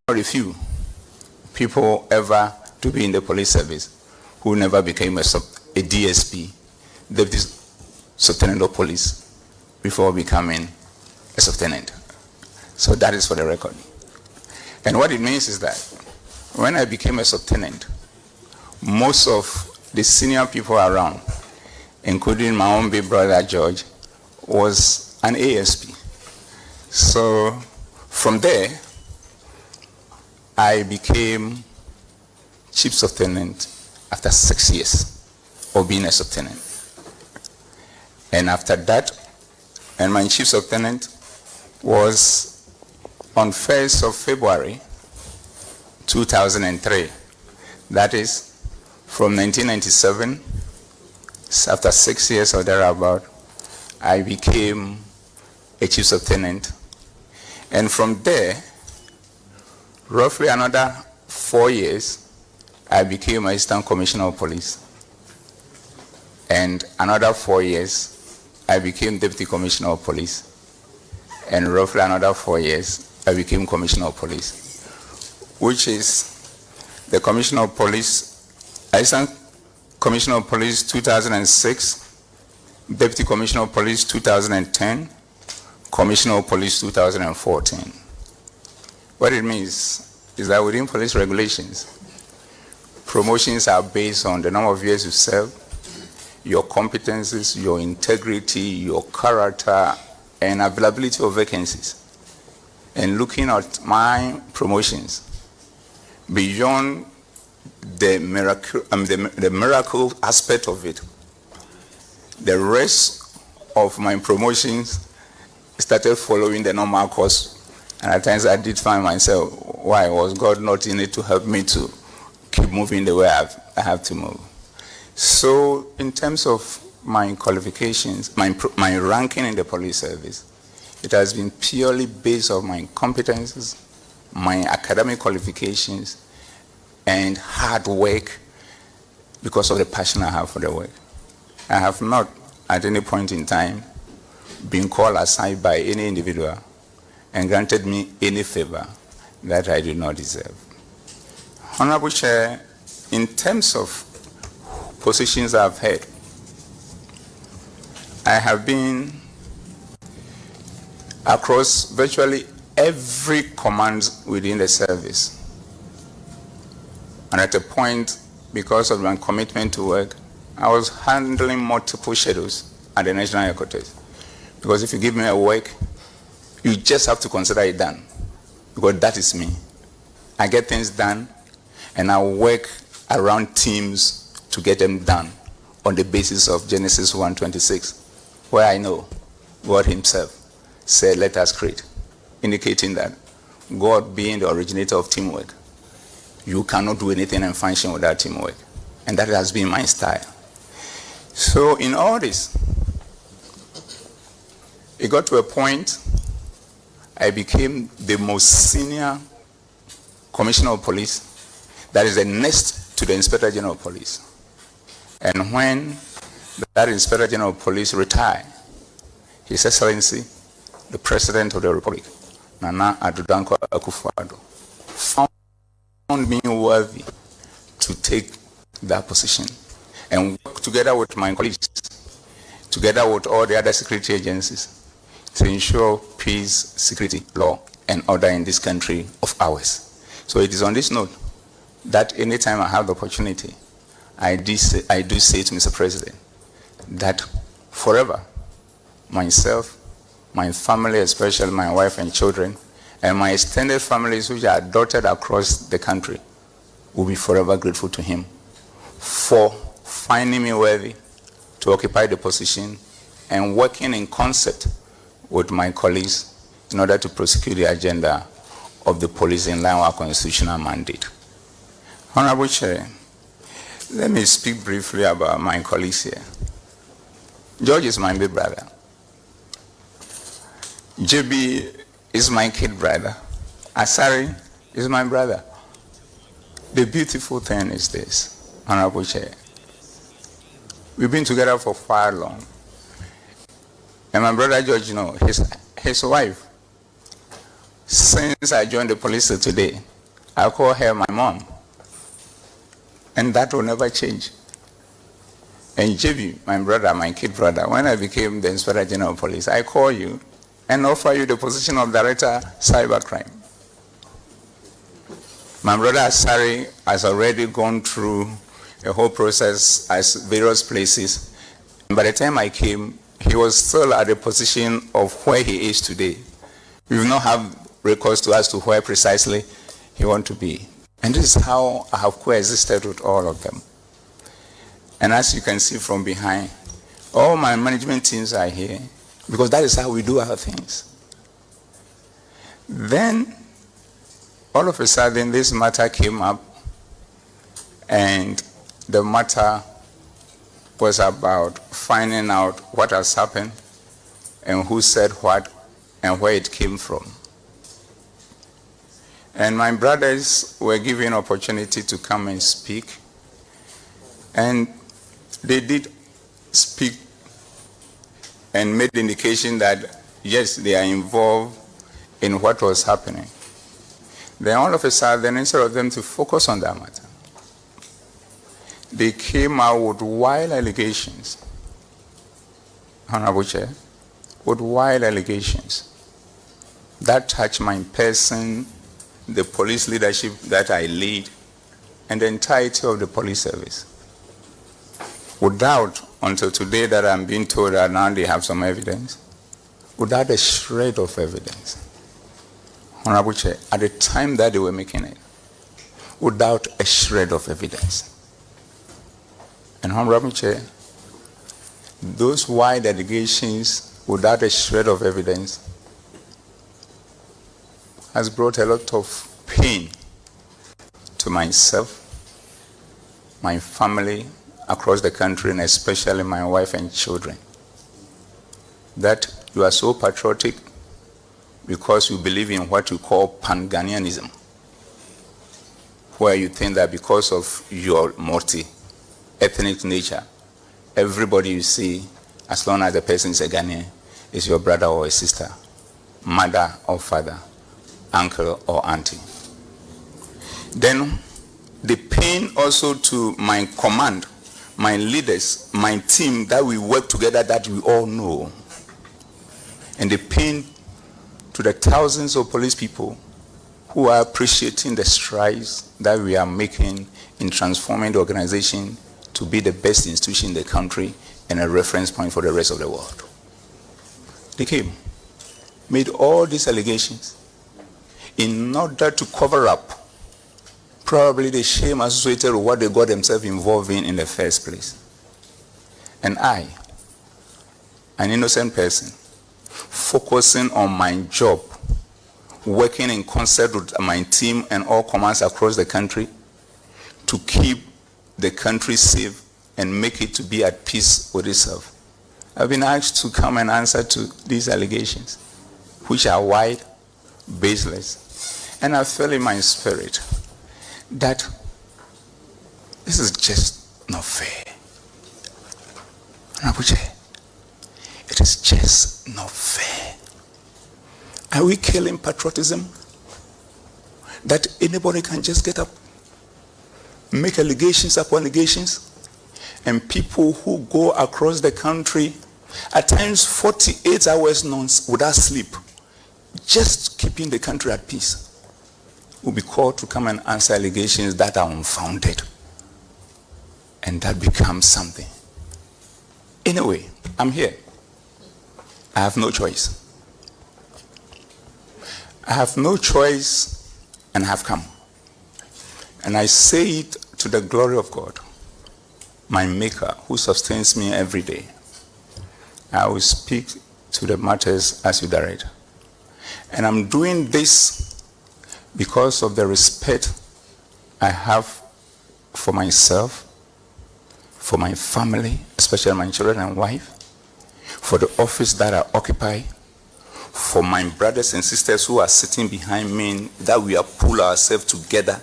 very few people ever to be in the police service who never became a DSP, Deputy Subtenant of Police, before becoming a subtenant. So that is for the record. And what it means is that when I became a subtenant, most of the senior people around, including my own big brother George, was an ASP. So from there, I became chief subtenant after 6 years of being a subtenant. And after that, and my chief subtenant was on 1st of February 2003. That is from 1997, after 6 years or thereabout, I became a chief subtenant. And from there, roughly another 4 years, I became Assistant Commissioner of Police. And another 4 years, I became Deputy Commissioner of Police. And roughly another 4 years, I became Commissioner of Police, which is the Commissioner of Police, Assistant Commissioner of Police 2006, Deputy Commissioner of Police 2010, Commissioner of Police 2014. What it means is that within police regulations, promotions are based on the number of years you serve, your competencies, your integrity, your character, and availability of vacancies. And looking at my promotions, beyond the miracle aspect of it, the rest of my promotions started following the normal course. And at times I did find myself, why was God not in it to help me to keep moving the way I have to move? So in terms of my qualifications, my ranking in the police service, it has been purely based on my competences, my academic qualifications, and hard work because of the passion I have for the work. I have not at any point in time been called aside by any individual and granted me any favor that I do not deserve. Honorable Chair, in terms of positions I've held, I have been across virtually every command within the service. And at a point, because of my commitment to work, I was handling multiple schedules at the National Headquarters. Because if you give me a work, you just have to consider it done. Because that is me. I get things done, and I work around teams to get them done on the basis of Genesis 1:26, where I know God himself said, let us create, indicating that God being the originator of teamwork, you cannot do anything and function without teamwork. And that has been my style. So in all this, it got to a point I became the most senior Commissioner of Police, that is the next to the Inspector General of Police. And when that Inspector General of Police retired, His Excellency, the President of the Republic, Nana Addo Dankwa Akufo-Addo, found me worthy to take that position and work together with my colleagues, together with all the other security agencies, to ensure peace, security, law, and order in this country of ours. So it is on this note that anytime I have the opportunity, I do say to Mr. President that forever, myself, my family, especially my wife and children, and my extended families which are dotted across the country, will be forever grateful to him for finding me worthy to occupy the position and working in concert with my colleagues in order to prosecute the agenda of the police in line with our constitutional mandate. Honorable Chair, let me speak briefly about my colleagues here. George is my big brother. JB is my kid brother. Asari is my brother. The beautiful thing is this, Honorable Chair. We've been together for far long. And my brother George, you know, his wife, since I joined the police today, I call her my mom. And that will never change. And JB, my brother, my kid brother, when I became the Inspector General of Police, I call you and offer you the position of Director Cybercrime. My brother Asari has already gone through a whole process at various places. And by the time I came, he was still at the position of where he is today. We will not have recourse to as to where precisely he wants to be. And this is how I have coexisted with all of them. And as you can see from behind, all my management teams are here because that is how we do our things. Then, all of a sudden, this matter came up, and the matter was about finding out what has happened and who said what and where it came from. And my brothers were given opportunity to come and speak, and they did speak and made the indication that yes, they are involved in what was happening. Then all of a sudden, instead of them to focus on that matter, they came out with wild allegations, Honorable Chair, with wild allegations that touch my person, the police leadership that I lead, and the entirety of the police service. Without, until today that I'm being told that now they have some evidence, without a shred of evidence. Honorable Chair, at the time that they were making it, without a shred of evidence. And Honorable Chair, those wide allegations without a shred of evidence has brought a lot of pain to myself, my family across the country, and especially my wife and children. That you are so patriotic because you believe in what you call pan-Ghanaianism, where you think that because of your multi-ethnic nature, everybody you see, as long as the person is a Ghanaian, is your brother or a sister, mother or father, uncle or auntie. Then the pain also to my command, my leaders, my team, that we work together, that we all know. And the pain to the thousands of police people who are appreciating the strides that we are making in transforming the organization to be the best institution in the country and a reference point for the rest of the world. They came, made all these allegations in order to cover up probably the shame associated with what they got themselves involved in the first place. And I, an innocent person, focusing on my job, working in concert with my team and all commands across the country to keep the country safe and make it to be at peace with itself. I've been asked to come and answer to these allegations, which are wide, baseless. And I feel in my spirit that this is just not fair. Honorable Chair, it is just not fair. Are we killing patriotism? That anybody can just get up, make allegations upon allegations, and people who go across the country, at times 48 hours without sleep, just keeping the country at peace, will be called to come and answer allegations that are unfounded. And that becomes something. Anyway, I'm here. I have no choice. I have no choice and have come. And I say it to the glory of God, my Maker, who sustains me every day. I will speak to the matters as you direct. And I'm doing this because of the respect I have for myself, for my family, especially my children and wife, for the office that I occupy, for my brothers and sisters who are sitting behind me, that we are pull ourselves together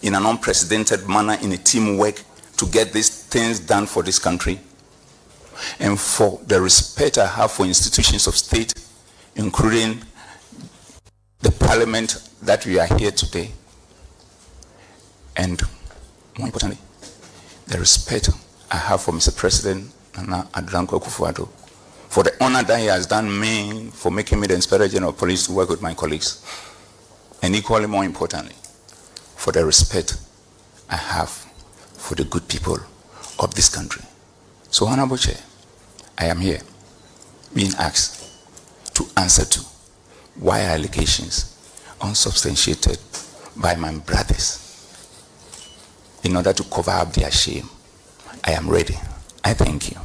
in an unprecedented manner in a teamwork to get these things done for this country, and for the respect I have for institutions of state, including the parliament that we are here today. And more importantly, the respect I have for Mr. President Nana Adranko Akufo-Addo, for the honor that he has done me, for making me the Inspector General of Police to work with my colleagues. And equally more importantly, for the respect I have for the good people of this country. So, Honorable Chair, I am here being asked to answer to why allegations unsubstantiated by my brothers in order to cover up their shame. I am ready. I thank you.